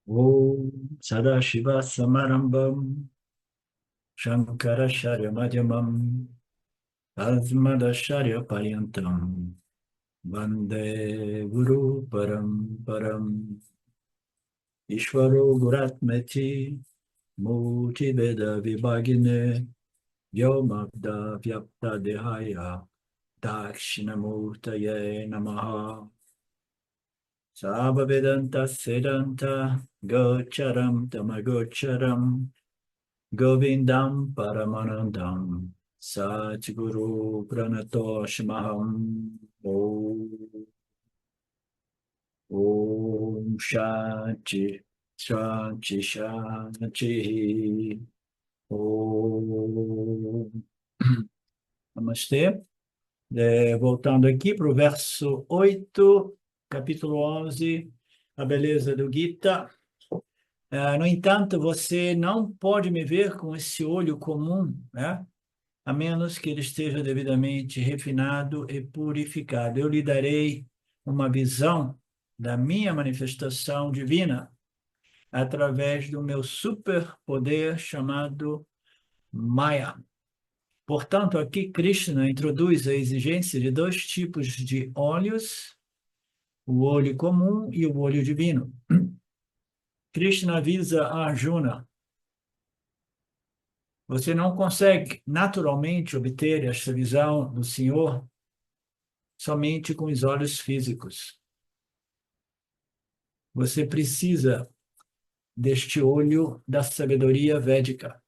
Om Sadashiva Samarambam Shankaracharya Madhyamam Asmadacharya Paryantam Vande Guru Param Ishvaro Guratmeti Murti Veda Vibhagine Vyomabda Vyapta Dehaya Dakshinamurtaye Namaha Sabhavedanta Sedanta Gocharam Tamagocharam Govindam Paramanandam Satguru Pranatoshmaham Om Om Shanti Shanti Shanti Om Namastê. Voltando aqui para o verso 8, capítulo 11, a beleza do Gita. No entanto, você não pode me ver com esse olho comum, né? A menos que ele esteja devidamente refinado e purificado. Eu lhe darei uma visão da minha manifestação divina através do meu superpoder chamado Maya. Portanto, aqui Krishna introduz a exigência de dois tipos de olhos, o olho comum e o olho divino. Krishna avisa a Arjuna: você não consegue naturalmente obter esta visão do Senhor somente com os olhos físicos. Você precisa deste olho da sabedoria védica.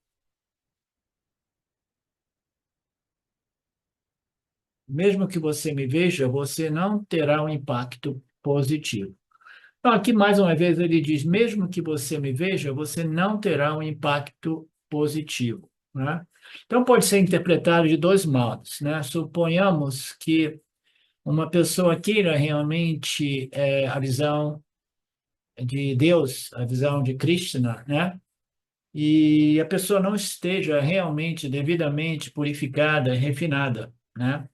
Mesmo que você me veja, você não terá um impacto positivo. Então, aqui mais uma vez ele diz: mesmo que você me veja, você não terá um impacto positivo, né? Então, pode ser interpretado de dois modos, né? Suponhamos que uma pessoa queira realmente a visão de Deus, a visão de Krishna, né? E a pessoa não esteja realmente devidamente purificada, refinada, né?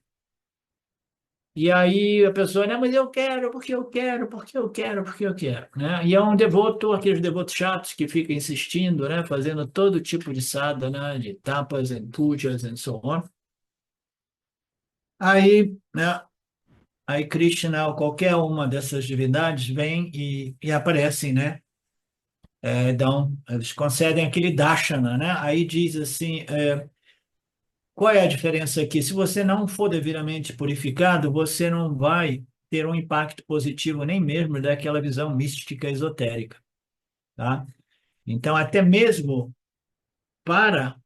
E aí a pessoa, não, mas eu quero, porque eu quero, porque eu quero, porque eu quero, né? E é um devoto, aqueles devotos chatos que ficam insistindo, né? Fazendo todo tipo de sadhana, de tapas, and pujas, and so on. Aí, né? Aí Krishna, ou qualquer uma dessas divindades, vem e aparecem, né? Eles concedem aquele darshana, né? Aí diz assim, qual é a diferença aqui? Se você não for devidamente purificado, você não vai ter um impacto positivo nem mesmo daquela visão mística esotérica, tá? Então, até mesmo para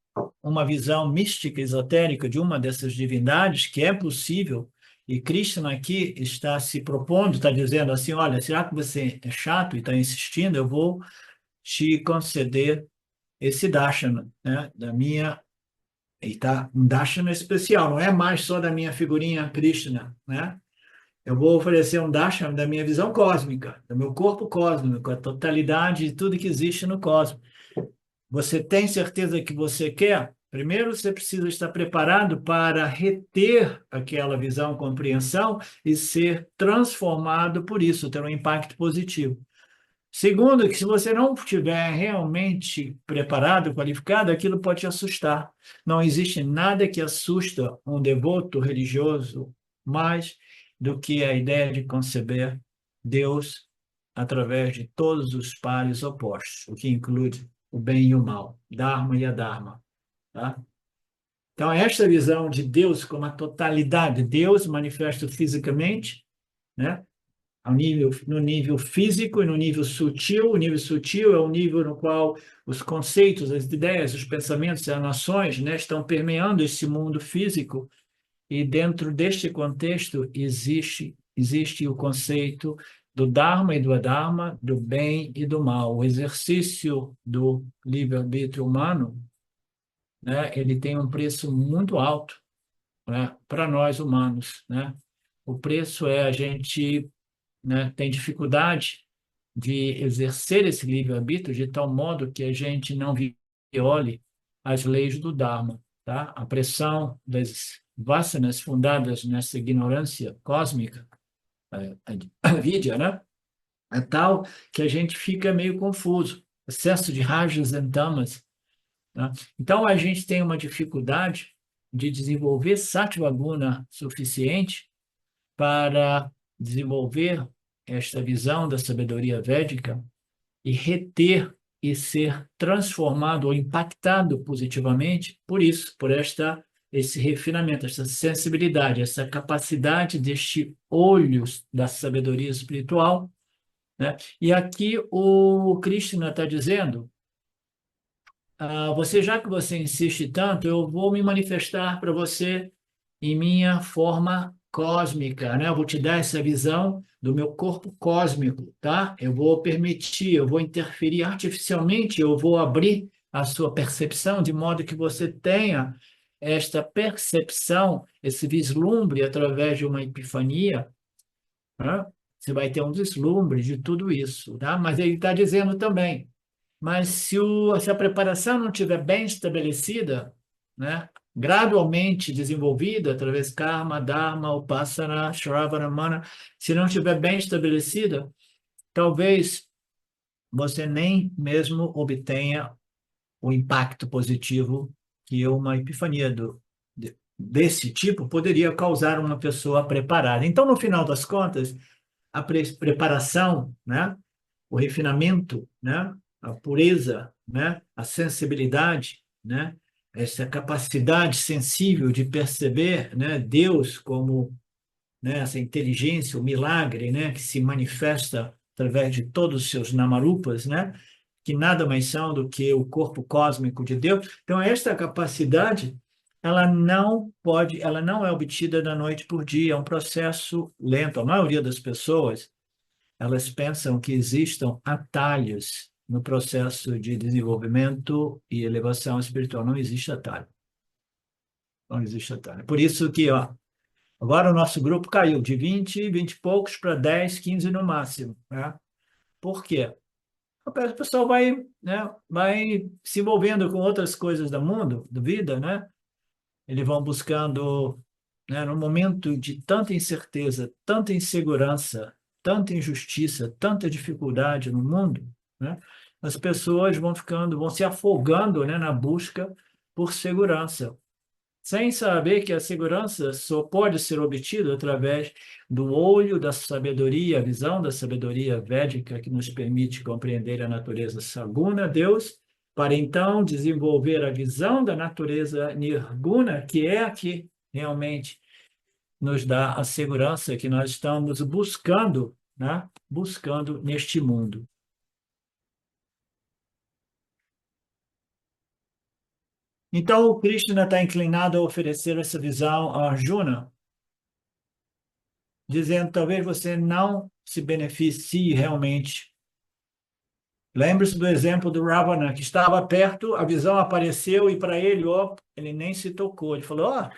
uma visão mística esotérica de uma dessas divindades, que é possível, e Krishna aqui está se propondo, está dizendo assim, olha, será que você é chato e está insistindo? Eu vou te conceder esse darshana, né, da minha. E tá um darshana especial, não é mais só da minha figurinha Krishna, né? Eu vou oferecer um darshana da minha visão cósmica, do meu corpo cósmico, a totalidade de tudo que existe no cosmos. Você tem certeza que você quer? Primeiro, você precisa estar preparado para reter aquela visão, compreensão e ser transformado por isso, ter um impacto positivo. Segundo, que se você não estiver realmente preparado, qualificado, aquilo pode te assustar. Não existe nada que assusta um devoto religioso mais do que a ideia de conceber Deus através de todos os pares opostos, o que inclui o bem e o mal, Dharma e Adharma, tá? Então, esta visão de Deus como a totalidade, Deus manifesto fisicamente, né? No nível físico e no nível sutil. O nível sutil é o nível no qual os conceitos, as ideias, os pensamentos, as nações, né, estão permeando esse mundo físico, e dentro deste contexto existe o conceito do Dharma e do Adharma, do bem e do mal. O exercício do livre-arbítrio humano, né, ele tem um preço muito alto, né, para nós humanos, né? O preço é a gente, né, tem dificuldade de exercer esse livre-arbítrio de tal modo que a gente não viole as leis do Dharma, tá? A pressão das vasanas fundadas nessa ignorância cósmica, a vidya, né? É tal que a gente fica meio confuso. Excesso de rajas e tamas, tá? Então, a gente tem uma dificuldade de desenvolver sattva guna suficiente para desenvolver esta visão da sabedoria védica e reter e ser transformado ou impactado positivamente por isso, por esse refinamento, essa sensibilidade, essa capacidade deste olho da sabedoria espiritual, né? E aqui o Krishna está dizendo, já que você insiste tanto, eu vou me manifestar para você em minha forma cósmica, né? Eu vou te dar essa visão do meu corpo cósmico, tá? Eu vou permitir, eu vou interferir artificialmente, eu vou abrir a sua percepção de modo que você tenha esta percepção, esse vislumbre através de uma epifania, né? Você vai ter um vislumbre de tudo isso, tá? Mas ele está dizendo também, mas se a preparação não estiver bem estabelecida, né, gradualmente desenvolvida através karma, dharma, upasana, shravana, mana, se não estiver bem estabelecida, talvez você nem mesmo obtenha o impacto positivo que uma epifania desse tipo poderia causar uma pessoa preparada. Então, no final das contas, a preparação, né, o refinamento, né, a pureza, né, a sensibilidade, né, essa capacidade sensível de perceber, né, Deus como, né, essa inteligência, o milagre, né, que se manifesta através de todos os seus namarupas, né, que nada mais são do que o corpo cósmico de Deus. Então, esta capacidade, ela não é obtida da noite por dia, é um processo lento. A maioria das pessoas, elas pensam que existam atalhos no processo de desenvolvimento e elevação espiritual. Não existe atalho. Não existe atalho. Por isso que, ó, agora o nosso grupo caiu de 20 e poucos para 10, 15 no máximo, né? Por quê? O pessoal vai, né, vai se envolvendo com outras coisas do mundo, da vida, né? Eles vão buscando, né, num momento de tanta incerteza, tanta insegurança, tanta injustiça, tanta dificuldade no mundo, né? As pessoas vão ficando, vão se afogando, né, na busca por segurança, sem saber que a segurança só pode ser obtida através do olho da sabedoria, a visão da sabedoria védica que nos permite compreender a natureza saguna, Deus, para então desenvolver a visão da natureza nirguna, que é a que realmente nos dá a segurança que nós estamos buscando, né? Buscando neste mundo. Então, o Krishna está inclinado a oferecer essa visão a Arjuna, dizendo talvez você não se beneficie realmente. Lembre-se do exemplo do Ravana, que estava perto, a visão apareceu e para ele, ó, ele nem se tocou. Ele falou, ó,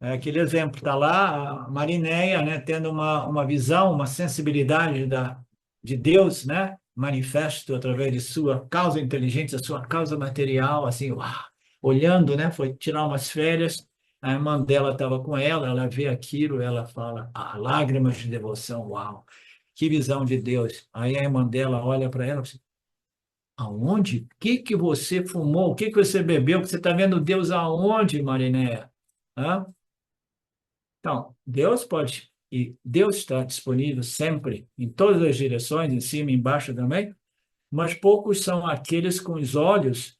é aquele exemplo, está lá a Marineia, né, tendo uma visão, uma sensibilidade de Deus, né, manifesto através de sua causa inteligente, a sua causa material, assim, uau, olhando, né, foi tirar umas férias, a irmã dela estava com ela vê aquilo, ela fala, ah, lágrimas de devoção, uau, que visão de Deus. Aí a irmã dela olha para ela e diz, aonde? O que que você fumou? O que que você bebeu? Você está vendo Deus aonde, Marineia? Hã? Então, Deus pode, e Deus está disponível sempre, em todas as direções, em cima e embaixo também, mas poucos são aqueles com os olhos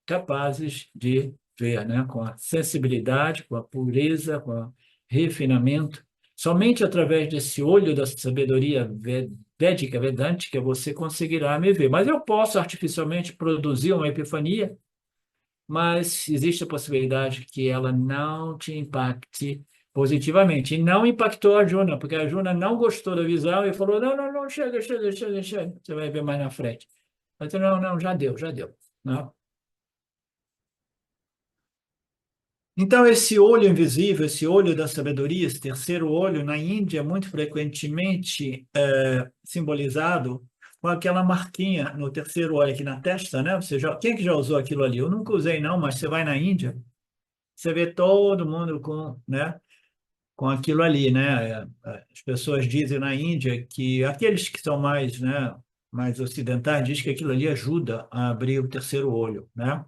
capazes de ver, né? Com a sensibilidade, com a pureza, com o refinamento. Somente através desse olho da sabedoria védica, vedântica, você conseguirá me ver. Mas eu posso artificialmente produzir uma epifania, mas existe a possibilidade que ela não te impacte positivamente. E não impactou a Juna, porque a Juna não gostou da visão e falou: não, não, não, chega, chega, chega, chega. Você vai ver mais na frente. Eu disse, não, não, já deu, já deu. Não. Então, esse olho invisível, esse olho da sabedoria, esse terceiro olho, na Índia, é muito frequentemente simbolizado com aquela marquinha no terceiro olho aqui na testa, né? Quem é que já usou aquilo ali? Eu nunca usei, não, mas você vai na Índia, você vê todo mundo com, né? com aquilo ali, né? As pessoas dizem na Índia que aqueles que são mais, né, mais ocidentais dizem que aquilo ali ajuda a abrir o terceiro olho, né?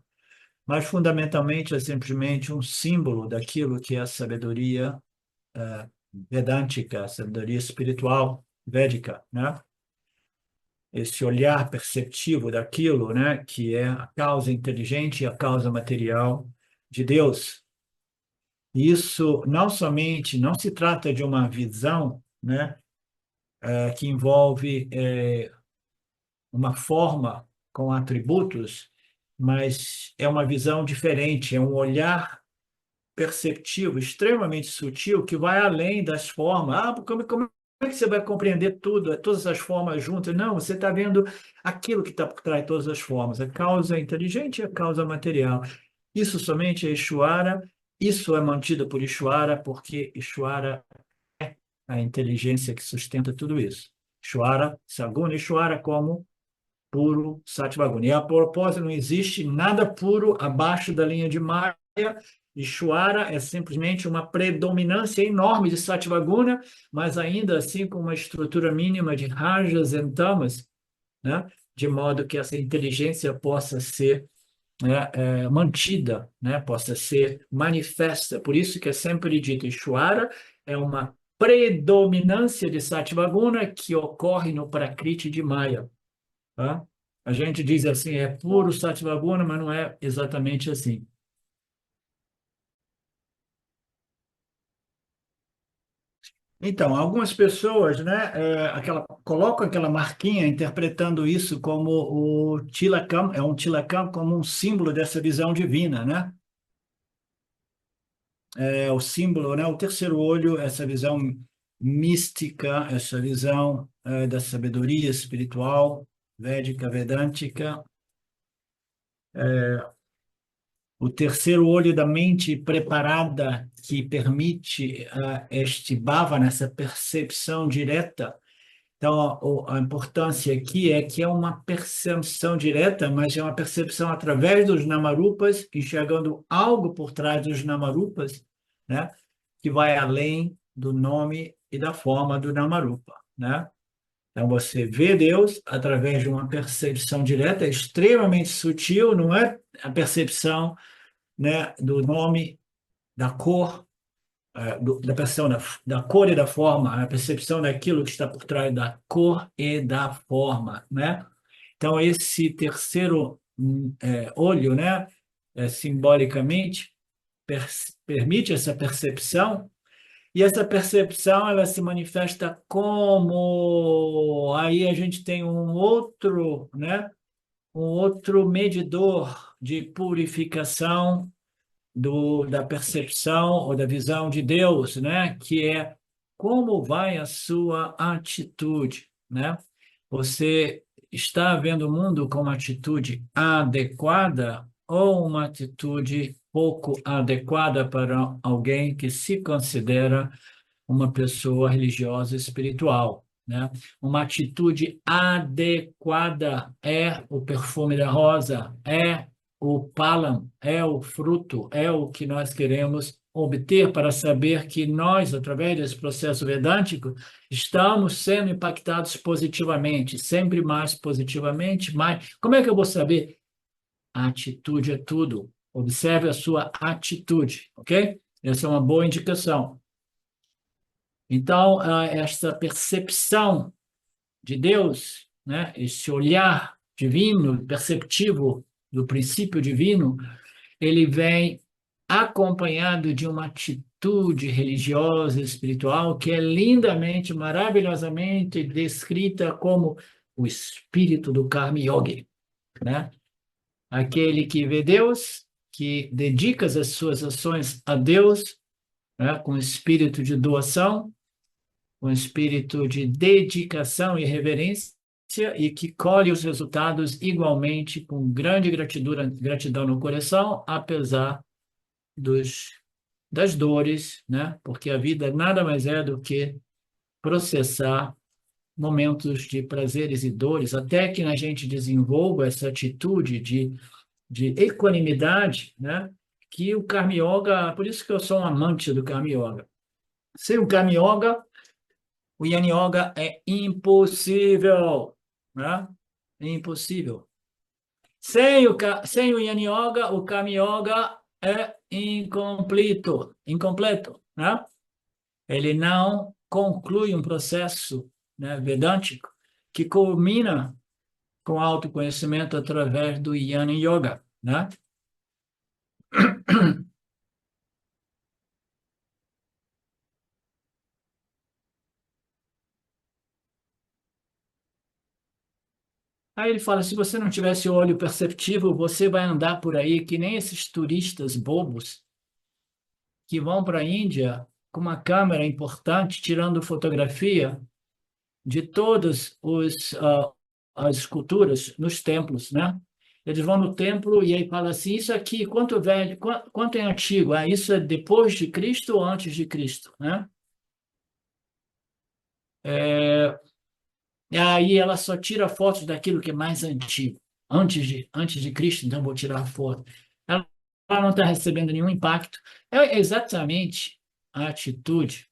Mas fundamentalmente é simplesmente um símbolo daquilo que é a sabedoria vedântica, a sabedoria espiritual védica, né? Esse olhar perceptivo daquilo, né, que é a causa inteligente e a causa material de Deus. Isso não somente não se trata de uma visão, né, que envolve uma forma com atributos, mas é uma visão diferente, é um olhar perceptivo extremamente sutil que vai além das formas. Como é que você vai compreender tudo, todas as formas juntas? Não, você está vendo aquilo que está por trás de todas as formas, a causa inteligente e a causa material. Isso somente é Ishvara, isso é mantido por Ishvara, porque Ishvara a inteligência que sustenta tudo isso. Ishvara, Saguna Ishvara como puro Satvaguna. E a propósito, não existe nada puro abaixo da linha de Maya. Ishvara é simplesmente uma predominância enorme de Satvaguna, mas ainda assim com uma estrutura mínima de Rajas e Tamas, né? De modo que essa inteligência possa ser, né, mantida, né? Possa ser manifesta. Por isso que é sempre dito, Ishvara é uma predominância de Satvaguna que ocorre no Prakriti de Maya. Tá? A gente diz assim, é puro Satvaguna, mas não é exatamente assim. Então, algumas pessoas, né, colocam aquela marquinha interpretando isso como o Tilakam, é um Tilakam como um símbolo dessa visão divina, né? É o símbolo, né, o terceiro olho, essa visão mística, essa visão da sabedoria espiritual, védica, vedântica, o terceiro olho da mente preparada que permite este bhava, nessa percepção direta. Então, a importância aqui é que é uma percepção direta, mas é uma percepção através dos namarupas, enxergando algo por trás dos namarupas, né? Que vai além do nome e da forma do namarupa, né? Então, você vê Deus através de uma percepção direta, extremamente sutil, não é a percepção, né, do nome, da cor, da percepção da cor e da forma, a percepção daquilo que está por trás da cor e da forma, né? Então, esse terceiro olho, né, simbolicamente, permite essa percepção, e essa percepção ela se manifesta como aí a gente tem um outro, né, um outro medidor de purificação da percepção ou da visão de Deus, né? Que é como vai a sua atitude, né? Você está vendo o mundo com uma atitude adequada ou uma atitude pouco adequada para alguém que se considera uma pessoa religiosa e espiritual, né? Uma atitude adequada é o perfume da rosa, é o palam, é o fruto, é o que nós queremos obter para saber que nós, através desse processo vedântico, estamos sendo impactados positivamente, sempre mais positivamente, mas como é que eu vou saber? A atitude é tudo. Observe a sua atitude, ok? Essa é uma boa indicação. Então, essa percepção de Deus, né, esse olhar divino, perceptivo do princípio divino, ele vem acompanhado de uma atitude religiosa, espiritual, que é lindamente, maravilhosamente descrita como o espírito do Karma Yogi, né? Aquele que vê Deus, que dedica as suas ações a Deus, né, com espírito de doação, um espírito de dedicação e reverência e que colhe os resultados igualmente com grande gratidão no coração, apesar dos, das dores, né? Porque a vida nada mais é do que processar momentos de prazeres e dores, até que a gente desenvolva essa atitude de equanimidade, né? Que o Karma Yoga, por isso que eu sou um amante do Karma Yoga. Sem o Kami Yoga, o Yin Yoga é impossível, né? É impossível. Sem o Yin Yoga, o Kami Yoga é incompleto, né? Ele não conclui um processo, né, vedântico que culmina com autoconhecimento através do Yin Yoga, né? Aí ele fala, se você não tivesse olho perceptivo, você vai andar por aí que nem esses turistas bobos que vão para a Índia com uma câmera importante, tirando fotografia de todas as esculturas nos templos, né? Eles vão no templo e aí fala assim, isso aqui, quanto velho, quanto é antigo? Ah, isso é depois de Cristo ou antes de Cristo, né? E aí ela só tira fotos daquilo que é mais antigo, antes de Cristo, então vou tirar foto. Ela não está recebendo nenhum impacto. É exatamente a atitude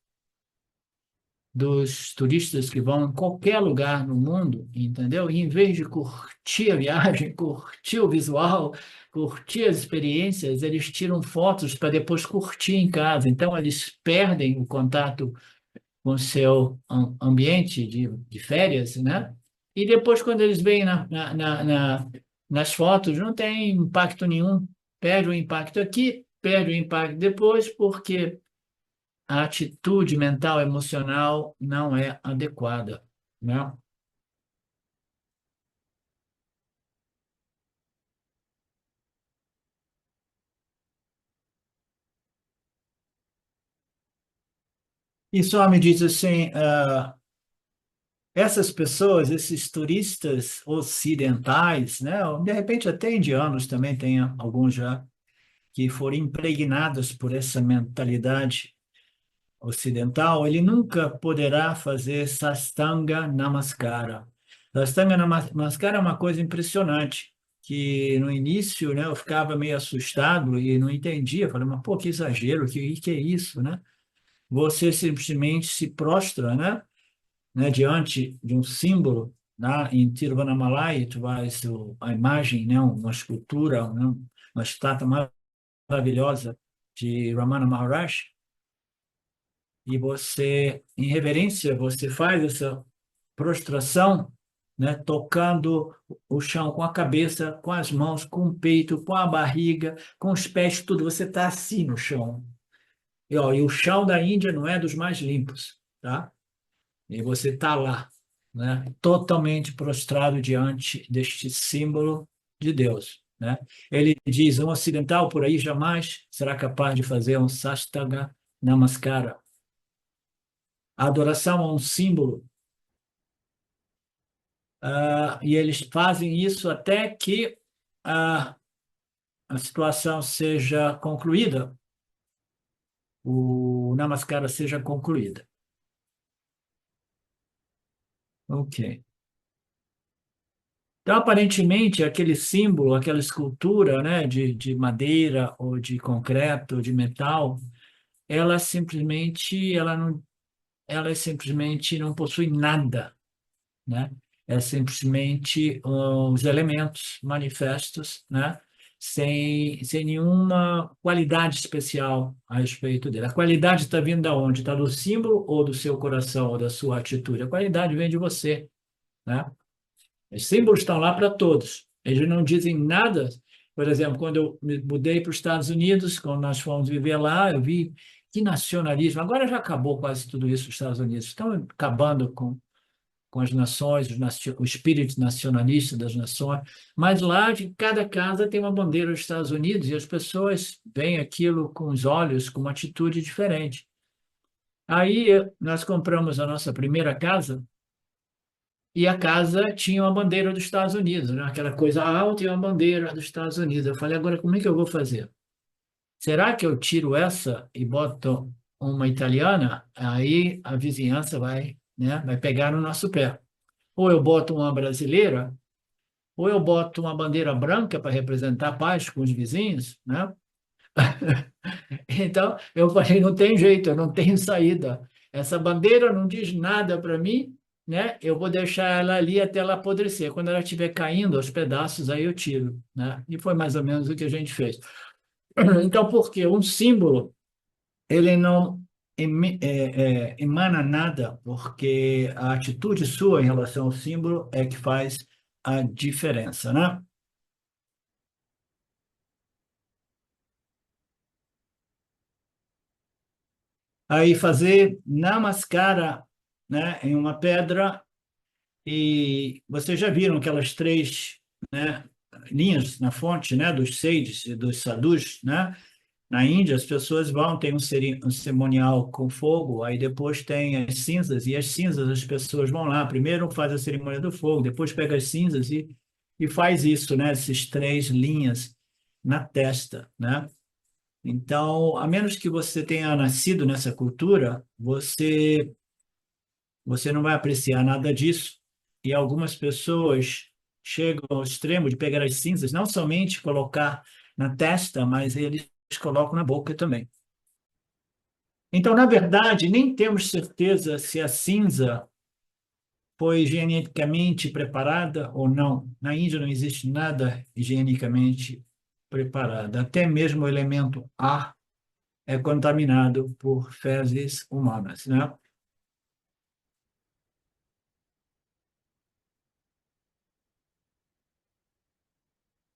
dos turistas que vão em qualquer lugar no mundo, entendeu? E em vez de curtir a viagem, curtir o visual, curtir as experiências, eles tiram fotos para depois curtir em casa. Então, eles perdem o contato com o seu ambiente de férias, né? E depois, quando eles veem nas fotos, não tem impacto nenhum. Perde o impacto aqui, perde o impacto depois, porque a atitude mental, emocional não é adequada, né? E só me diz assim, essas pessoas, esses turistas ocidentais, né? De repente até indianos também tem alguns já, que foram impregnados por essa mentalidade ocidental, ele nunca poderá fazer Sastanga Namaskara. Sastanga Namaskara é uma coisa impressionante, que no início, né, eu ficava meio assustado e não entendia, falei, mas pô, que exagero, que é isso, né? Você simplesmente se prostra, né, diante de um símbolo, né, em Tiruvannamalai, tu vais a imagem, né, uma escultura, né, uma estátua maravilhosa de Ramana Maharaj, e você, em reverência, você faz essa prostração, né, tocando o chão com a cabeça, com as mãos, com o peito, com a barriga, com os pés, tudo. Você está assim no chão. E o chão da Índia não é dos mais limpos, tá? E você está lá, né, totalmente prostrado diante deste símbolo de Deus, né? Ele diz, um ocidental por aí jamais será capaz de fazer um Sastanga Namaskara. A adoração a um símbolo, e eles fazem isso até que ah, a situação seja concluída, o Namaskara seja concluída. Ok. Então, aparentemente, aquele símbolo, aquela escultura, né, de madeira ou de concreto, de metal, ela simplesmente não possui nada, né? É simplesmente os elementos manifestos, né? Sem nenhuma qualidade especial a respeito dele. A qualidade está vindo da onde? Está do símbolo ou do seu coração ou da sua atitude? A qualidade vem de você, né? Os símbolos estão lá para todos. Eles não dizem nada. Por exemplo, quando eu me mudei para os Estados Unidos, quando nós fomos viver lá, eu vi que nacionalismo. Agora já acabou quase tudo isso nos Estados Unidos. Estão acabando com as nações, o espírito nacionalista das nações, mas lá de cada casa tem uma bandeira dos Estados Unidos e as pessoas veem aquilo com os olhos, com uma atitude diferente. Aí nós compramos a nossa primeira casa e a casa tinha uma bandeira dos Estados Unidos, né? Aquela coisa alta e uma bandeira dos Estados Unidos. Eu falei, agora como é que eu vou fazer? Será que eu tiro essa e boto uma italiana? Aí a vizinhança vai, né, vai pegar no nosso pé. Ou eu boto uma brasileira, ou eu boto uma bandeira branca para representar a paz com os vizinhos, né? Então, eu falei, não tem jeito, eu não tenho saída. Essa bandeira não diz nada para mim, né? Eu vou deixar ela ali até ela apodrecer. Quando ela estiver caindo aos pedaços, aí eu tiro, né? E foi mais ou menos o que a gente fez. Então, por quê? Um símbolo, ele não emana nada, porque a atitude sua em relação ao símbolo é que faz a diferença, né? Aí fazer namaskara, né, em uma pedra. E vocês já viram aquelas três, né, linhas na fonte, né, dos sages e dos sadhus, né? Na Índia, as pessoas vão, tem um cerimonial com fogo, aí depois tem as cinzas, e as cinzas as pessoas vão lá, primeiro faz a cerimônia do fogo, depois pega as cinzas e faz isso, né, essas três linhas na testa, né? Então, a menos que você tenha nascido nessa cultura, você não vai apreciar nada disso. E algumas pessoas chegam ao extremo de pegar as cinzas, não somente colocar na testa, mas eles colocam na boca também. Então, na verdade, nem temos certeza se a cinza foi higienicamente preparada ou não. Na Índia não existe nada higienicamente preparado. Até mesmo o elemento ar é contaminado por fezes humanas, né?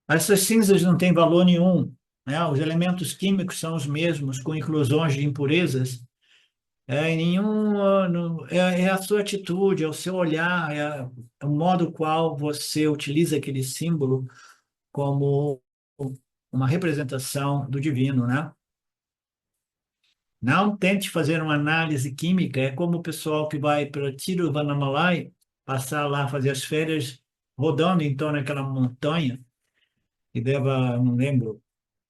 Essas cinzas não têm valor nenhum, né? Os elementos químicos são os mesmos, com inclusões de impurezas. É, nenhum, é a sua atitude, é o seu olhar, é o modo qual você utiliza aquele símbolo como uma representação do divino, né? Não tente fazer uma análise química, é como o pessoal que vai para Tiruvannamalai, passar lá, fazer as férias, rodando em torno daquela montanha, que leva, não lembro,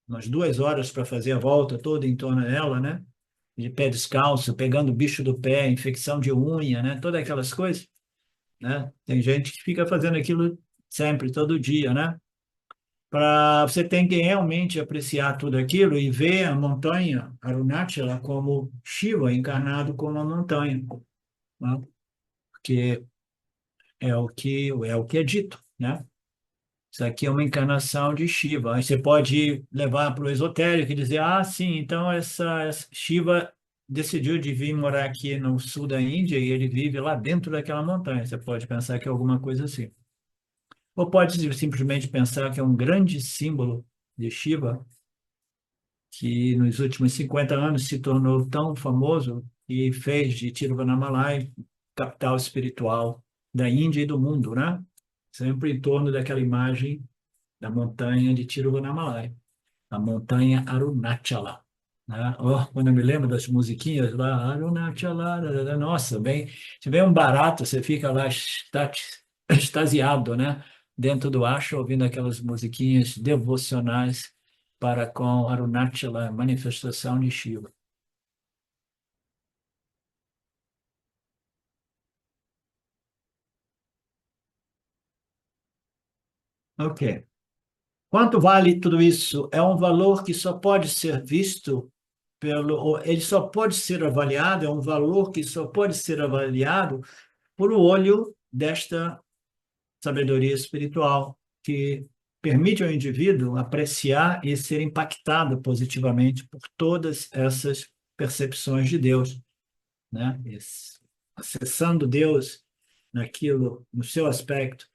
umas 2 horas para fazer a volta toda em torno dela, né? De pé descalço, pegando bicho do pé, infecção de unha, né? Todas aquelas coisas, né? Tem gente que fica fazendo aquilo sempre, todo dia, né? Para você tem que realmente apreciar tudo aquilo e ver a montanha Arunachala como Shiva encarnado como uma montanha, né? Porque é o que é dito, né? Isso aqui é uma encarnação de Shiva. Aí você pode levar para o esotérico e dizer, ah, sim, então essa Shiva decidiu de vir morar aqui no sul da Índia e ele vive lá dentro daquela montanha. Você pode pensar que é alguma coisa assim. Ou pode simplesmente pensar que é um grande símbolo de Shiva que nos últimos 50 anos se tornou tão famoso e fez de Tiruvannamalai capital espiritual da Índia e do mundo, né? Sempre em torno daquela imagem da montanha de Tiruvannamalai, a montanha Arunachala, né? Oh, quando eu me lembro das musiquinhas lá, Arunachala, nossa, bem, se vem um barato, você fica lá extasiado, né? Dentro do ashram, ouvindo aquelas musiquinhas devocionais para com Arunachala, manifestação de Shiva. Ok. Quanto vale tudo isso? É um valor que só pode ser visto ou ele só pode ser avaliado, é um valor que só pode ser avaliado por o olho desta sabedoria espiritual, que permite ao indivíduo apreciar e ser impactado positivamente por todas essas percepções de Deus, né? Acessando Deus naquilo, no seu aspecto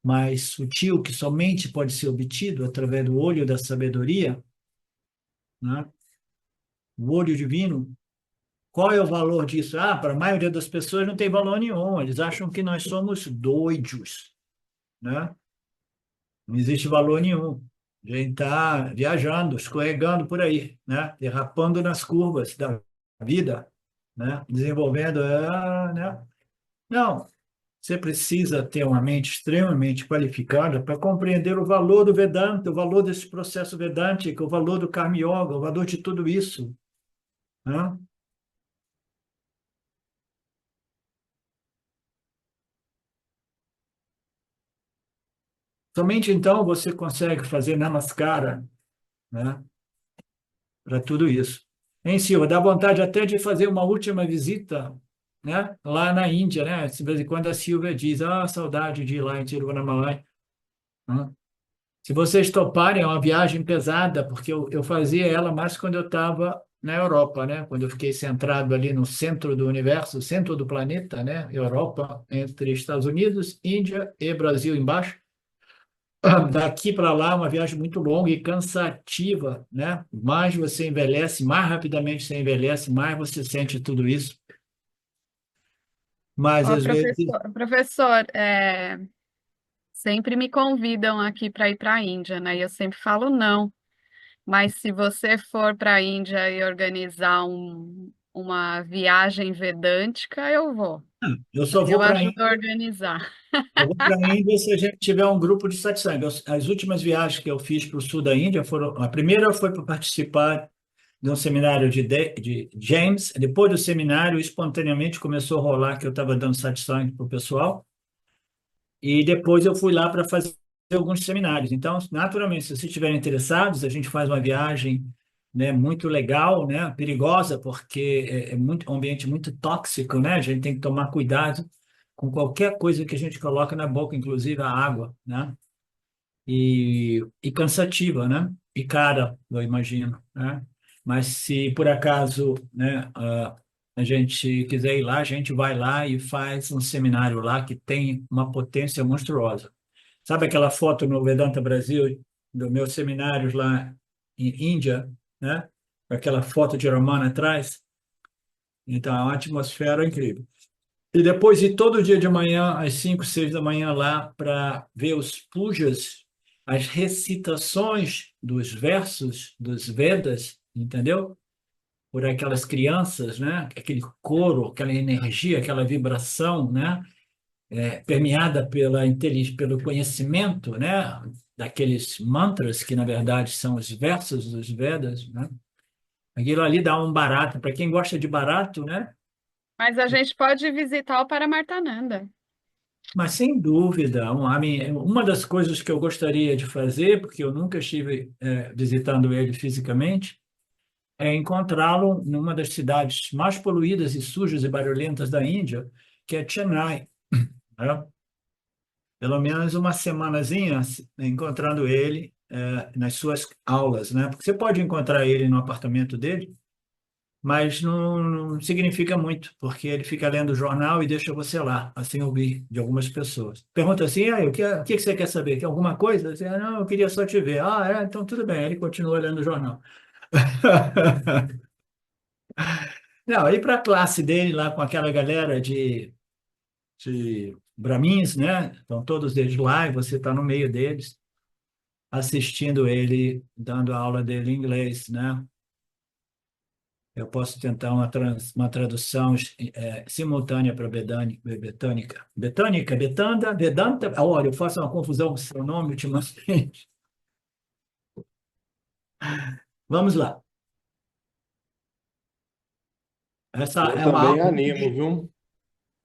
mais sutil, que somente pode ser obtido através do olho da sabedoria, né? O olho divino. Qual é o valor disso? Ah, para a maioria das pessoas não tem valor nenhum. Eles acham que nós somos doidos, né? Não existe valor nenhum. A gente está viajando, escorregando por aí, né? Derrapando nas curvas da vida, né? Desenvolvendo, né? Não, você precisa ter uma mente extremamente qualificada para compreender o valor do Vedanta, o valor desse processo vedântico, o valor do Karma Yoga, o valor de tudo isso, né? Somente então você consegue fazer namaskara, né? para tudo isso. Hein, Silva, dá vontade até de fazer uma última visita, né, lá na Índia, né? De vez em quando a Silvia diz, ah, saudade de ir lá em Tiruvannamalai. Né? Se vocês toparem, é uma viagem pesada, porque eu fazia ela mais quando eu estava na Europa, né? Quando eu fiquei centrado ali no centro do universo, centro do planeta, né? Europa, entre Estados Unidos, Índia e Brasil embaixo. Daqui para lá, é uma viagem muito longa e cansativa, né? Mais você envelhece, mais rapidamente você envelhece, mais você sente tudo isso. Mas Ó, às vezes, professor, sempre me convidam aqui para ir para a Índia, né? E eu sempre falo não. Mas se você for para a Índia e organizar uma viagem vedântica, eu vou. eu só vou Eu para ajudo a organizar. Eu vou para a Índia se a gente tiver um grupo de satsang. As últimas viagens que eu fiz para o sul da Índia foram. A primeira foi para participar de um seminário de James. Depois do seminário, espontaneamente começou a rolar que eu estava dando satsang para o pessoal. E depois eu fui lá para fazer alguns seminários. Então, naturalmente, se vocês estiverem interessados, a gente faz uma viagem, né, muito legal, né, perigosa, porque é muito, um ambiente muito tóxico, né? A gente tem que tomar cuidado com qualquer coisa que a gente coloca na boca, inclusive a água, né? E cansativa, né? E cara, eu imagino, né? Mas se por acaso, né, a gente quiser ir lá, a gente vai lá e faz um seminário lá que tem uma potência monstruosa. Sabe aquela foto no Vedanta Brasil do meus seminários lá em Índia, né? Aquela foto de Ramana atrás? Então, é uma atmosfera incrível. E depois ir todo dia de manhã, às 5, 6 da manhã, lá para ver os pujas, as recitações dos versos dos Vedas, entendeu? Por aquelas crianças, né? Aquele coro, aquela energia, aquela vibração, né? Permeada pelo conhecimento, né? Daqueles mantras que, na verdade, são os versos dos Vedas, né? Aquilo ali dá um barato. Para quem gosta de barato, né? Mas a gente pode visitar o Paramartananda. Mas sem dúvida, uma das coisas que eu gostaria de fazer, porque eu nunca estive visitando ele fisicamente, é encontrá-lo numa das cidades mais poluídas e sujas e barulhentas da Índia, que é Chennai, né? Pelo menos uma semanazinha encontrando ele nas suas aulas, né? Porque você pode encontrar ele no apartamento dele, mas não significa muito, porque ele fica lendo o jornal e deixa você lá, assim eu vi de algumas pessoas. Pergunta assim, o que você quer saber? Quer alguma coisa? Assim, não, eu queria só te ver. Ah, então tudo bem. Ele continua lendo o jornal. Não, aí para a classe dele lá com aquela galera de Brahmins, né? Estão todos eles lá e você está no meio deles, assistindo ele, dando a aula dele em inglês, né? Eu posso tentar uma tradução simultânea para Betânica. Betânica, Betanda, Vedanta. Olha, eu faço uma confusão com o seu nome ultimamente. Vamos lá. Essa Eu é uma também aula. animo, viu?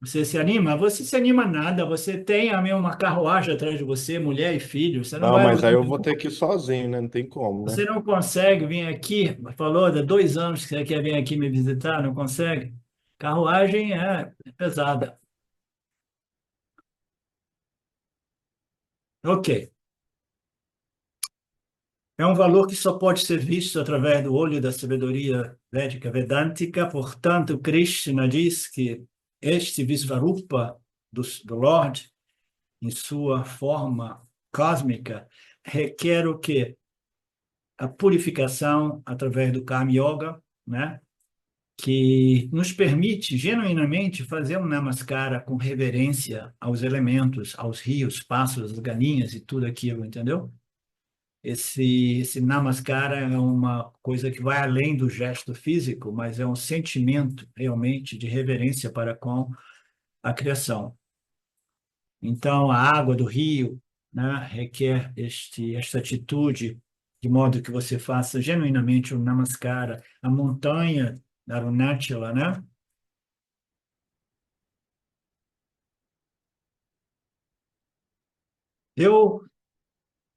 Você se anima? Você se anima nada. Você tem a mesma carruagem atrás de você, mulher e filho. Você não Não, vai. mas aí eu vou ter que ir sozinho, né? Não tem como, né? Você não consegue vir aqui. Falou, há 2 anos que você quer vir aqui me visitar, não consegue? Carruagem é pesada. Ok. É um valor que só pode ser visto através do olho da sabedoria védica vedântica. Portanto, Krishna diz que este Visvarupa do Lord, em sua forma cósmica, requer o quê? A purificação através do Karma Yoga, né? Que nos permite genuinamente fazer um namaskara com reverência aos elementos, aos rios, pássaros, galinhas e tudo aquilo, entendeu? Esse namaskara é uma coisa que vai além do gesto físico, mas é um sentimento realmente de reverência para com a criação. Então, a água do rio, né, requer esta atitude, de modo que você faça genuinamente o namaskara. A montanha da Arunachala, né? Eu,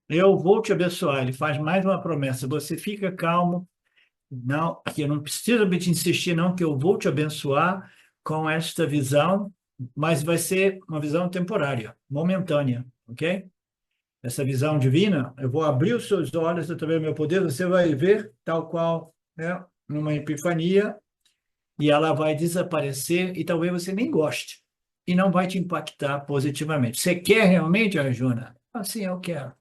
eu vou te abençoar. Ele faz mais uma promessa. Você fica calmo. não, que eu não preciso te insistir, não, que eu vou te abençoar com esta visão, mas vai ser uma visão temporária, momentânea, ok? Essa visão divina, eu vou abrir os seus olhos através do meu poder, você vai ver tal qual, né, numa epifania, e ela vai desaparecer e talvez você nem goste e não vai te impactar positivamente. Você quer realmente, Arjuna? Assim, eu quero.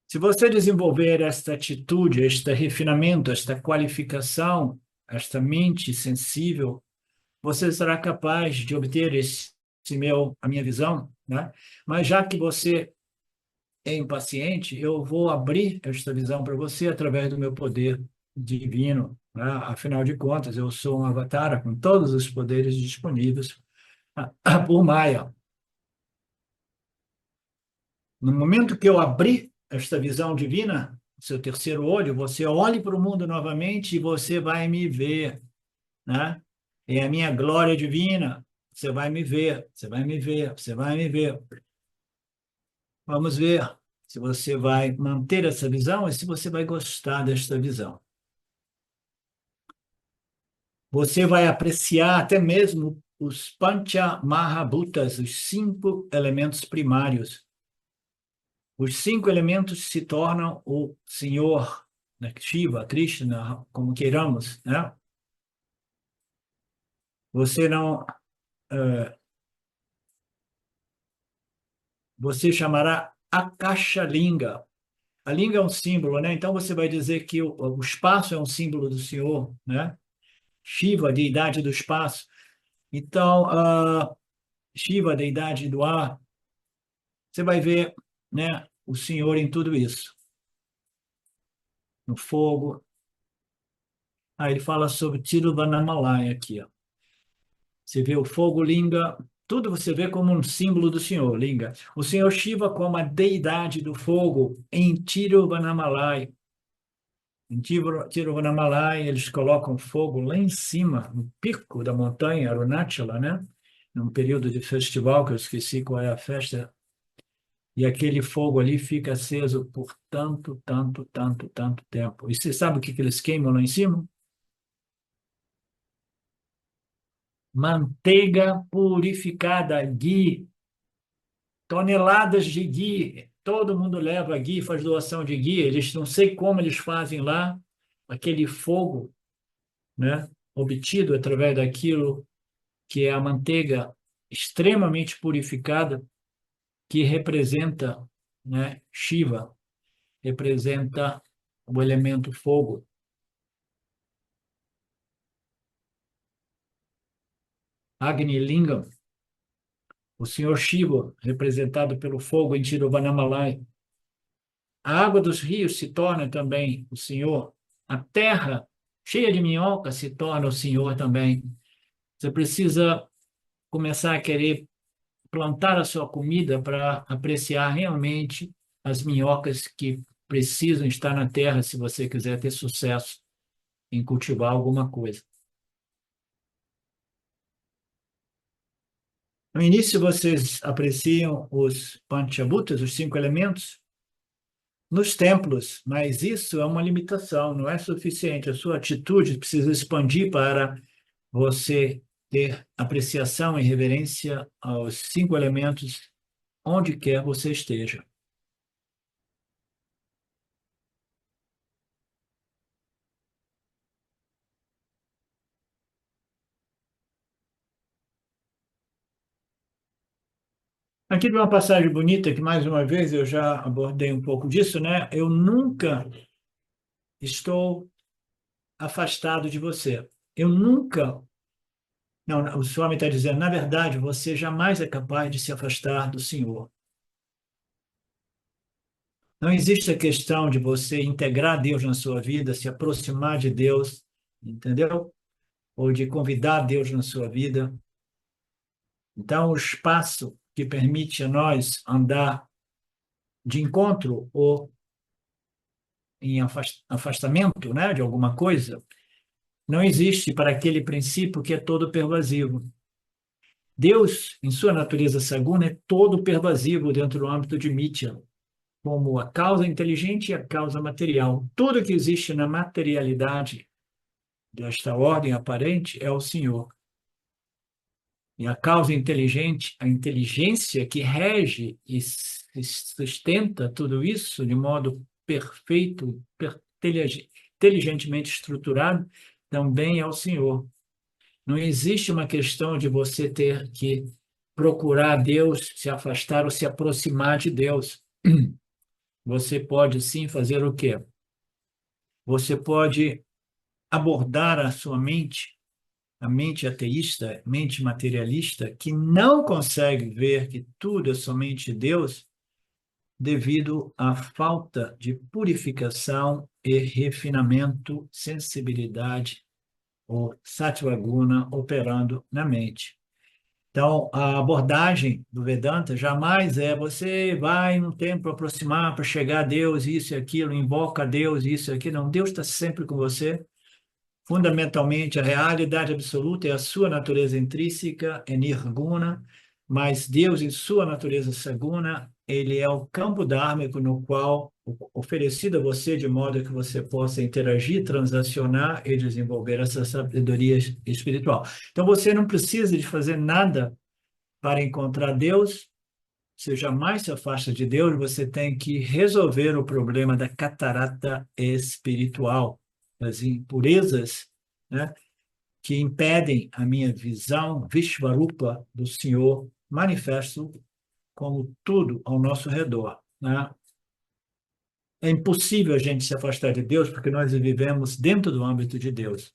Se você desenvolver esta atitude, este refinamento, esta qualificação, esta mente sensível, você será capaz de obter a minha visão, né? Mas já que você é impaciente, eu vou abrir esta visão para você através do meu poder divino, né? Afinal de contas, eu sou um avatar com todos os poderes disponíveis por Maya. No momento que eu abrir esta visão divina, seu terceiro olho, você olhe para o mundo novamente e você vai me ver, né? É a minha glória divina. Você vai me ver, você vai me ver, você vai me ver. Vamos ver se você vai manter essa visão e se você vai gostar desta visão. Você vai apreciar até mesmo os Pancha Mahabhutas, os 5 elementos primários. Os 5 elementos se tornam o Senhor, né? Shiva, Krishna, como queiramos, né? Você não, você chamará Akasha Linga. A linga é um símbolo, né? Então você vai dizer que o espaço é um símbolo do Senhor, né? Shiva, deidade do espaço. Então, Shiva, deidade do ar. Você vai ver, né, o Senhor em tudo isso. No fogo. Aí ele fala sobre Tiruvannamalai aqui, ó. Você vê o fogo linga, tudo você vê como um símbolo do Senhor, linga. O Senhor Shiva como a deidade do fogo em Tiruvannamalai. Em Tiruvannamalai, eles colocam fogo lá em cima, no pico da montanha, Arunachala, né? Num período de festival, que eu esqueci qual é a festa, e aquele fogo ali fica aceso por tanto, tanto, tanto, tanto tempo. E você sabe o que eles queimam lá em cima? Manteiga purificada, ghee, toneladas de ghee. Todo mundo leva ghee, faz doação de ghee. Eles não sei como eles fazem lá aquele fogo, né, obtido através daquilo que é a manteiga extremamente purificada, que representa, né, Shiva, representa o elemento fogo. Agni Lingam, o senhor Shiva, representado pelo fogo em Tiruvannamalai. A água dos rios se torna também o senhor. A terra cheia de minhoca se torna o senhor também. Você precisa começar a querer plantar a sua comida para apreciar realmente as minhocas que precisam estar na terra se você quiser ter sucesso em cultivar alguma coisa. No início, vocês apreciam os Panchabhutas, os 5 elementos, nos templos, mas isso é uma limitação, não é suficiente. A sua atitude precisa expandir para você ter apreciação e reverência aos 5 elementos onde quer você esteja. Aqui tem uma passagem bonita que, mais uma vez, eu já abordei um pouco disso, né? Eu nunca estou afastado de você. Eu nunca. Não, o Swami está dizendo, na verdade, você jamais é capaz de se afastar do Senhor. Não existe a questão de você integrar Deus na sua vida, se aproximar de Deus, entendeu? Ou de convidar Deus na sua vida. Então, o espaço que permite a nós andar de encontro ou em afastamento, né, de alguma coisa, não existe para aquele princípio que é todo pervasivo. Deus, em sua natureza saguna, é todo pervasivo dentro do âmbito de Mithya. como a causa inteligente e a causa material. Tudo que existe na materialidade desta ordem aparente é o Senhor. E a causa inteligente, a inteligência que rege e sustenta tudo isso de modo perfeito, inteligentemente estruturado, também é o Senhor. Não existe uma questão de você ter que procurar Deus, se afastar ou se aproximar de Deus. Você pode sim fazer o quê? Você pode abordar a sua mente, a mente ateísta, mente materialista, que não consegue ver que tudo é somente Deus, devido à falta de purificação e refinamento, sensibilidade ou sattva guna operando na mente. Então, a abordagem do Vedanta jamais é você vai no templo aproximar para chegar a Deus, isso e aquilo, invoca a Deus, isso e aquilo. Não, Deus está sempre com você. Fundamentalmente, a realidade absoluta é a sua natureza intrínseca, é nirguna, mas Deus, em sua natureza saguna, ele é o campo dharmico no qual oferecido a você de modo que você possa interagir, transacionar e desenvolver essa sabedoria espiritual. Então, você não precisa de fazer nada para encontrar Deus. Você jamais se afasta de Deus, você tem que resolver o problema da catarata espiritual, das impurezas, né, que impedem a minha visão Vishvarupa do Senhor manifesto como tudo ao nosso redor, né? É impossível a gente se afastar de Deus porque nós vivemos dentro do âmbito de Deus.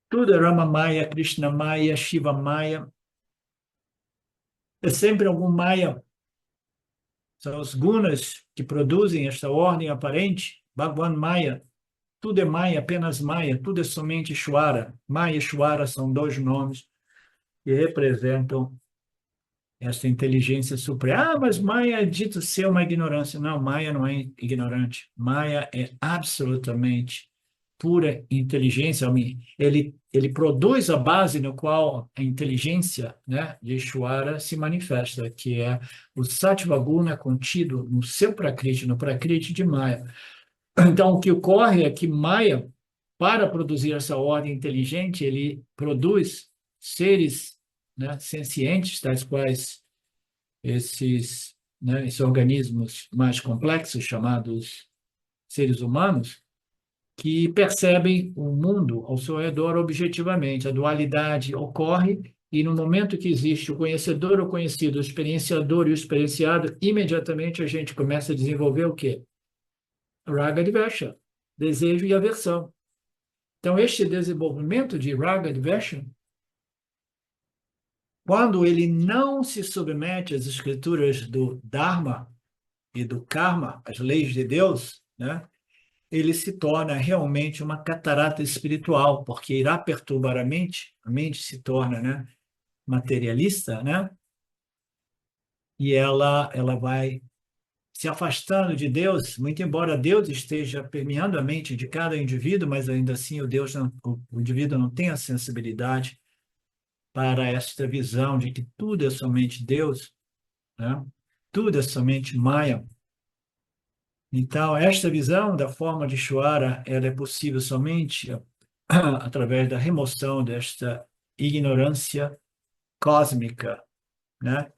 Tudo é Rama Maya, Krishna Maya, Shiva Maya. É sempre algum Maya. São os gunas que produzem esta ordem aparente. Bhagwan Maya. Tudo é Maya, apenas Maya. Tudo é somente Ishvara. Maya e Ishvara são dois nomes que representam essa inteligência suprema. Ah, mas Maya é dito ser uma ignorância. Não, Maya não é ignorante. Maya é absolutamente pura inteligência. Ele produz a base no qual a inteligência, né, de Ishvara se manifesta, que é o Sattva Guna contido no seu Prakriti, no Prakriti de Maya. Então, o que ocorre é que Maya, para produzir essa ordem inteligente, ele produz seres, né, sencientes, tais quais esses, né, esses organismos mais complexos, chamados seres humanos, que percebem o mundo ao seu redor objetivamente. A dualidade ocorre e no momento que existe o conhecedor, o conhecido, o experienciador e o experienciado, imediatamente a gente começa a desenvolver o quê? Raga Dvesha, desejo e aversão. Então, este desenvolvimento de Raga Dvesha, quando ele não se submete às escrituras do Dharma e do Karma, as leis de Deus, né, ele se torna realmente uma catarata espiritual, porque irá perturbar a mente se torna, né, materialista, né, e ela vai se afastando de Deus, muito embora Deus esteja permeando a mente de cada indivíduo, mas ainda assim o indivíduo não tem a sensibilidade para esta visão de que tudo é somente Deus, né? Tudo é somente Maya. Então, esta visão da forma de Ishvara, ela é possível somente através da remoção desta ignorância cósmica, né,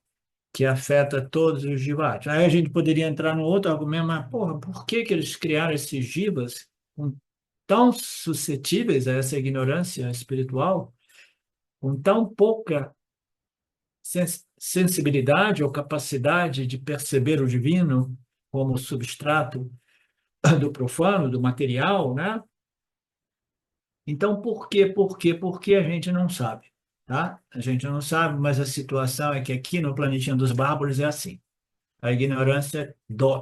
que afeta todos os jivas. Aí a gente poderia entrar no outro argumento, mas, porra, por que que eles criaram esses jivas tão suscetíveis a essa ignorância espiritual, com tão pouca sensibilidade ou capacidade de perceber o divino como substrato do profano, do material, né? Então, por que a gente não sabe, tá? A gente não sabe, mas a situação é que aqui no planetinha dos bárbaros é assim. A ignorância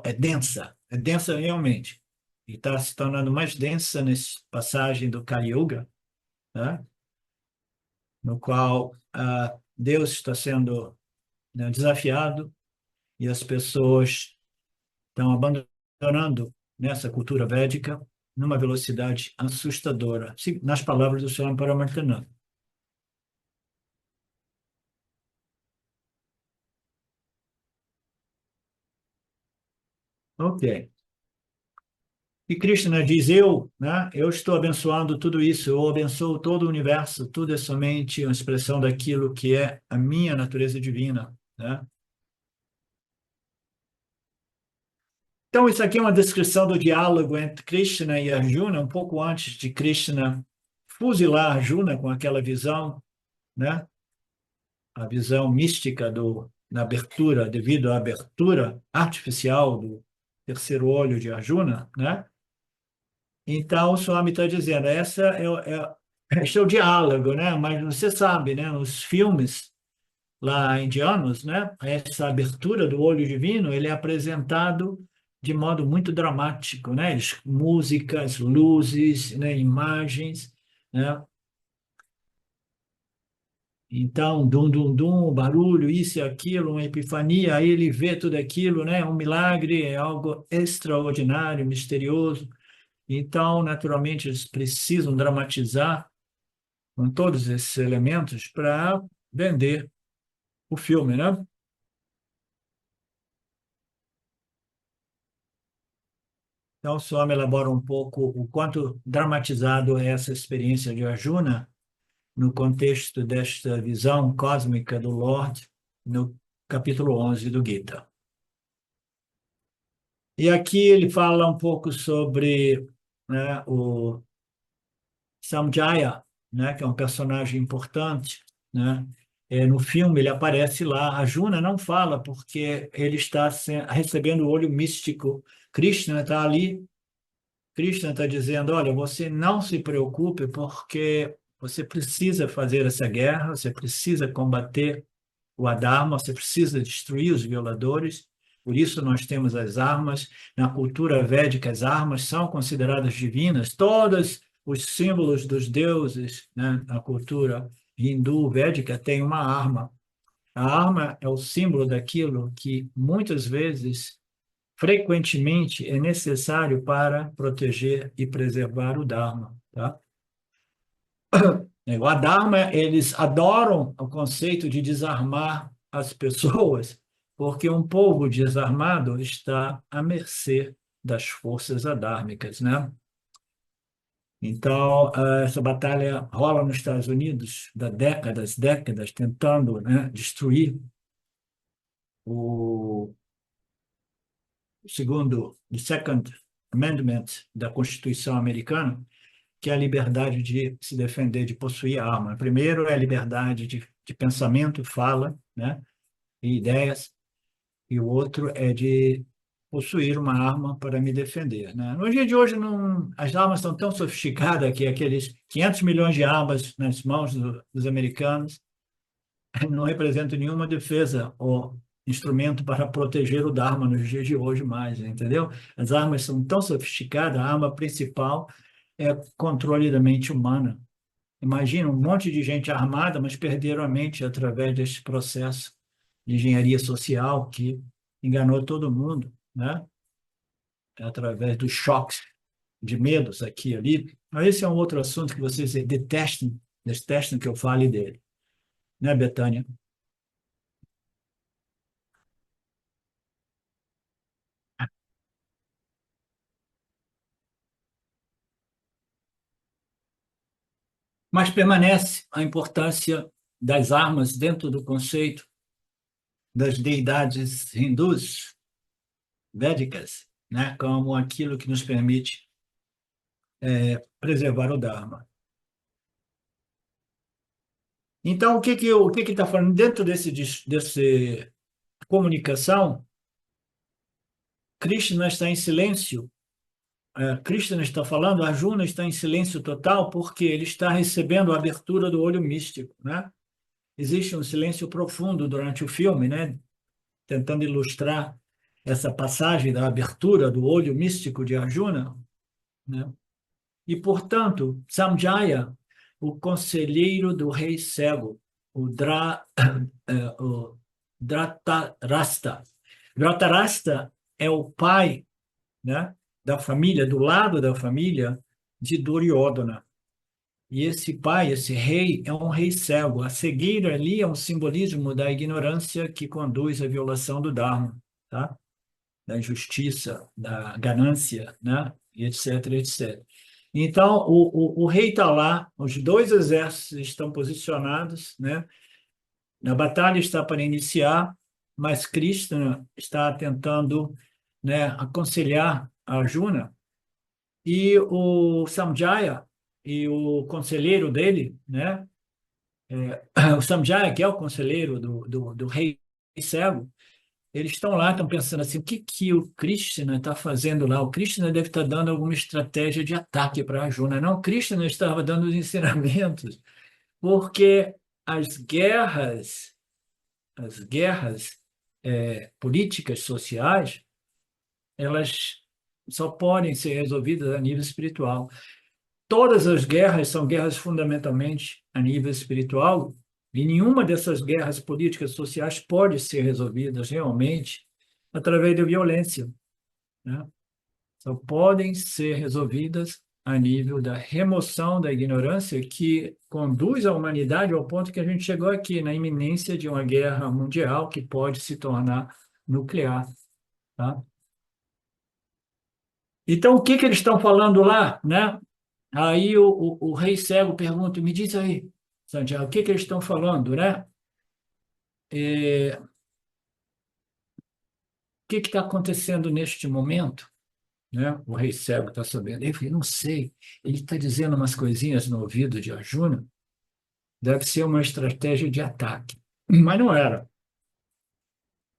é densa realmente. E está se tornando mais densa nessa passagem do Kali Yuga, né? No qual Deus está sendo, né, desafiado e as pessoas estão abandonando nessa cultura védica numa velocidade assustadora, nas palavras do Swami Paramarthananda. Ok. E Krishna diz, eu, né, eu estou abençoando tudo isso, eu abençoo todo o universo, tudo é somente uma expressão daquilo que é a minha natureza divina, né? Então, isso aqui é uma descrição do diálogo entre Krishna e Arjuna, um pouco antes de Krishna fuzilar Arjuna com aquela visão, né? A visão mística na abertura, devido à abertura artificial do terceiro olho de Arjuna, né? Então, o Swami está dizendo, este é o diálogo, né? Mas você sabe, né? Nos filmes lá indianos, né? Essa abertura do olho divino, ele é apresentado de modo muito dramático, né? Músicas, luzes, né? Imagens, né? Então, dum, dum, dum, barulho, isso e aquilo, uma epifania, aí ele vê tudo aquilo, né? Um milagre, é algo extraordinário, misterioso. Então, naturalmente, eles precisam dramatizar com todos esses elementos para vender o filme, né? Então, o Swami elabora um pouco o quanto dramatizado é essa experiência de Arjuna no contexto desta visão cósmica do Lord, no capítulo 11 do Gita. E aqui ele fala um pouco sobre, né, o Samjaya, né, que é um personagem importante, né? No filme ele aparece lá. Arjuna não fala porque ele está recebendo o olho místico. Krishna está ali. Krishna está dizendo: olha, você não se preocupe porque você precisa fazer essa guerra, você precisa combater o Adharma, você precisa destruir os violadores. Por isso nós temos as armas. Na cultura védica, as armas são consideradas divinas. Todos os símbolos dos deuses, né, na cultura hindu védica têm uma arma. A arma é o símbolo daquilo que muitas vezes, frequentemente, é necessário para proteger e preservar o Dharma, tá? O Adharma, eles adoram o conceito de desarmar as pessoas, porque um povo desarmado está à mercê das forças adármicas, né? Então, essa batalha rola nos Estados Unidos há décadas, tentando, né, destruir o o Second Amendment da Constituição Americana, que é a liberdade de se defender, de possuir arma. Primeiro é a liberdade de pensamento, fala, né, e ideias, e o outro é de possuir uma arma para me defender, né? No dia de hoje, não, as armas estão tão sofisticadas que aqueles 500 milhões de armas nas mãos dos americanos não representam nenhuma defesa ou instrumento para proteger o Dharma nos dias de hoje mais, entendeu? As armas são tão sofisticadas, a arma principal é controle da mente humana. Imagina um monte de gente armada, mas perderam a mente através desse processo de engenharia social que enganou todo mundo, né? Através dos choques de medos aqui e ali. Mas esse é um outro assunto que vocês detestam que eu fale dele, né, Betânia? Mas permanece a importância das armas dentro do conceito das deidades hindus, védicas, né? Como aquilo que nos permite preservar o Dharma. Então, o que está falando dentro desse comunicação? Krishna está em silêncio. Krishna está falando, Arjuna está em silêncio total porque ele está recebendo a abertura do olho místico, né? Existe um silêncio profundo durante o filme, né? Tentando ilustrar essa passagem da abertura do olho místico de Arjuna, né? E, portanto, Samjaya, o conselheiro do rei cego, o Dhritarashtra. Dhritarashtra é o pai, né, da família, do lado da família de Duryodhana. E esse pai, esse rei, é um rei cego. A cegueira ali é um simbolismo da ignorância que conduz à violação do Dharma, tá? da injustiça, da ganância, né? E etc, etc. Então, o rei está lá, os dois exércitos estão posicionados, né? A batalha está para iniciar, mas Krishna está tentando, né, aconselhar a Arjuna, e o Samjaya e o conselheiro dele, né? O Samjaya, que é o conselheiro do rei cego, eles estão lá, estão pensando assim, o que que o Krishna está fazendo lá? O Krishna deve estar dando alguma estratégia de ataque para Arjuna. Não, o Krishna estava dando os ensinamentos, porque as guerras políticas, sociais, elas só podem ser resolvidas a nível espiritual. Todas as guerras são guerras fundamentalmente a nível espiritual, e nenhuma dessas guerras políticas sociais pode ser resolvida realmente através da violência, né? Só podem ser resolvidas a nível da remoção da ignorância que conduz a humanidade ao ponto que a gente chegou aqui, na iminência de uma guerra mundial que pode se tornar nuclear, tá? Então, o que que eles estão falando lá, né? Aí o rei cego pergunta, me diz aí, Santiago, o que que eles estão falando, né? O que está acontecendo neste momento, né? O rei cego está sabendo. Ele falou, não sei, ele está dizendo umas coisinhas no ouvido de Arjuna, deve ser uma estratégia de ataque. Mas não era.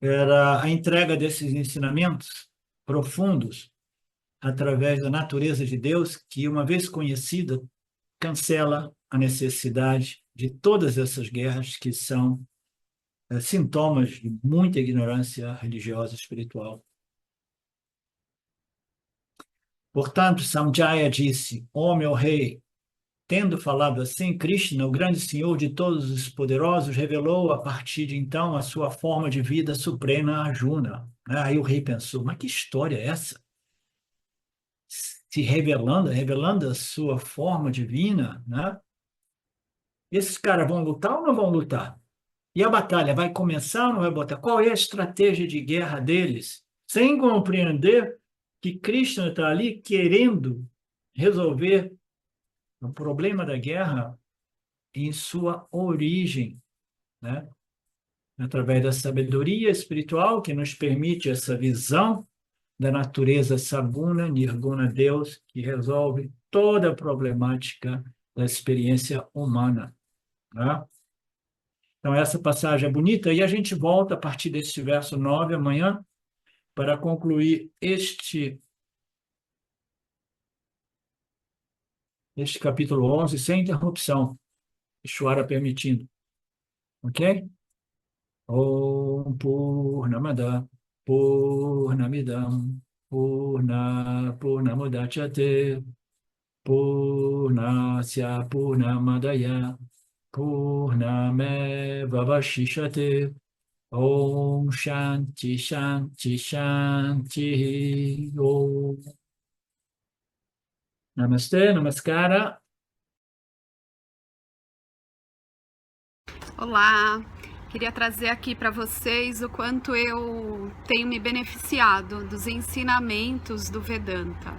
Era a entrega desses ensinamentos profundos através da natureza de Deus, que, uma vez conhecida, cancela a necessidade de todas essas guerras que são sintomas de muita ignorância religiosa e espiritual. Portanto, Samjaya disse, ó meu rei, tendo falado assim, Krishna, o grande Senhor de todos os poderosos, revelou a partir de então a sua forma de vida suprema a Arjuna. Aí o rei pensou, mas que história é essa? Se revelando a sua forma divina, né? Esses caras vão lutar ou não vão lutar? E a batalha vai começar ou não vai botar? Qual é a estratégia de guerra deles? Sem compreender que Krishna está ali querendo resolver o problema da guerra em sua origem, né? Através da sabedoria espiritual que nos permite essa visão da natureza Saguna, Nirguna, Deus, que resolve toda a problemática da experiência humana, né? Então, essa passagem é bonita, e a gente volta a partir deste verso 9 amanhã para concluir este capítulo 11 sem interrupção, Ishvara permitindo. Ok? Om Purnamada Purnamidam Purnamudachyate Purnasya Purnamadaya Purnameva Vashishate Om Shanti Shanti Shanti Om Namastê, Namaskara. Olá, queria trazer aqui para vocês o quanto eu tenho me beneficiado dos ensinamentos do Vedanta.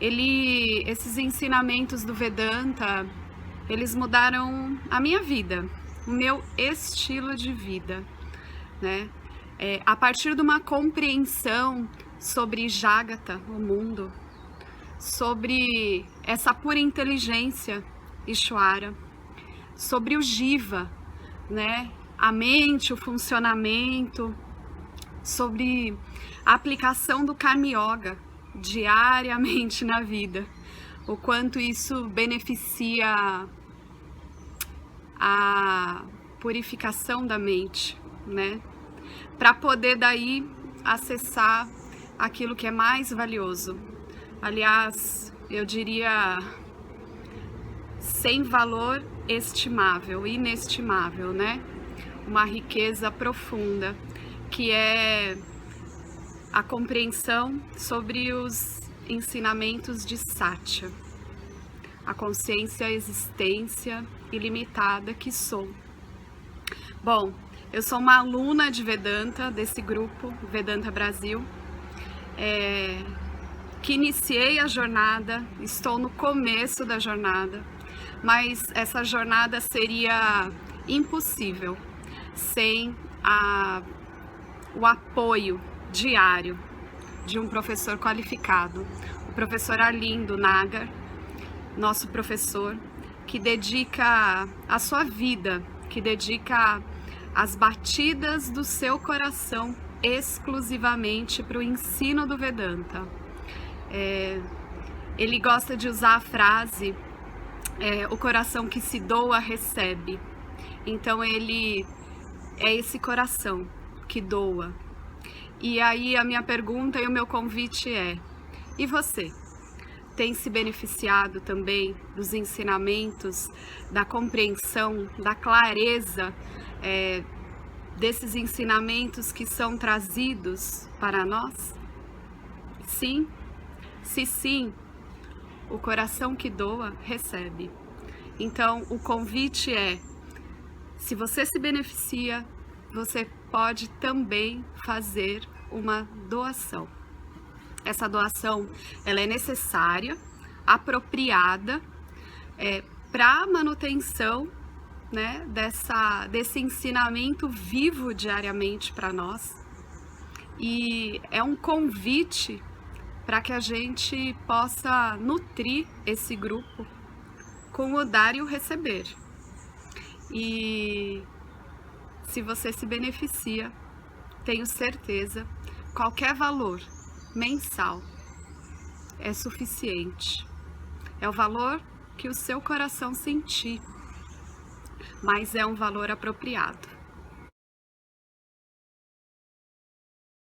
Esses ensinamentos do Vedanta, eles mudaram a minha vida, o meu estilo de vida, né? A partir de uma compreensão sobre Jagata, o mundo, sobre essa pura inteligência, Ishvara, sobre o Jiva, né? A mente, o funcionamento, sobre a aplicação do Karma Yoga diariamente na vida, o quanto isso beneficia a purificação da mente, né? Para poder daí acessar aquilo que é mais valioso. Aliás, eu diria sem valor estimável, inestimável, né? Uma riqueza profunda, que é a compreensão sobre os ensinamentos de Satya, a consciência, a existência ilimitada que sou. Bom, eu sou uma aluna de Vedanta, desse grupo Vedanta Brasil, que iniciei a jornada, estou no começo da jornada, mas essa jornada seria impossível sem o apoio diário de um professor qualificado, o professor Arlindo Nagar, nosso professor, que dedica a sua vida, que dedica as batidas do seu coração exclusivamente para o ensino do Vedanta. Ele gosta de usar a frase, o coração que se doa recebe. Então ele é esse coração que doa. E aí a minha pergunta e o meu convite é: e você? Tem se beneficiado também dos ensinamentos, da compreensão, da clareza desses ensinamentos que são trazidos para nós? Sim? Se sim, o coração que doa recebe. Então o convite é: se você se beneficia, você pode também fazer uma doação. Essa doação, ela é necessária, apropriada, para a manutenção, né, desse ensinamento vivo diariamente para nós. E é um convite para que a gente possa nutrir esse grupo com o dar e o receber. E se você se beneficia, tenho certeza, qualquer valor mensal é suficiente. É o valor que o seu coração sentir, mas é um valor apropriado.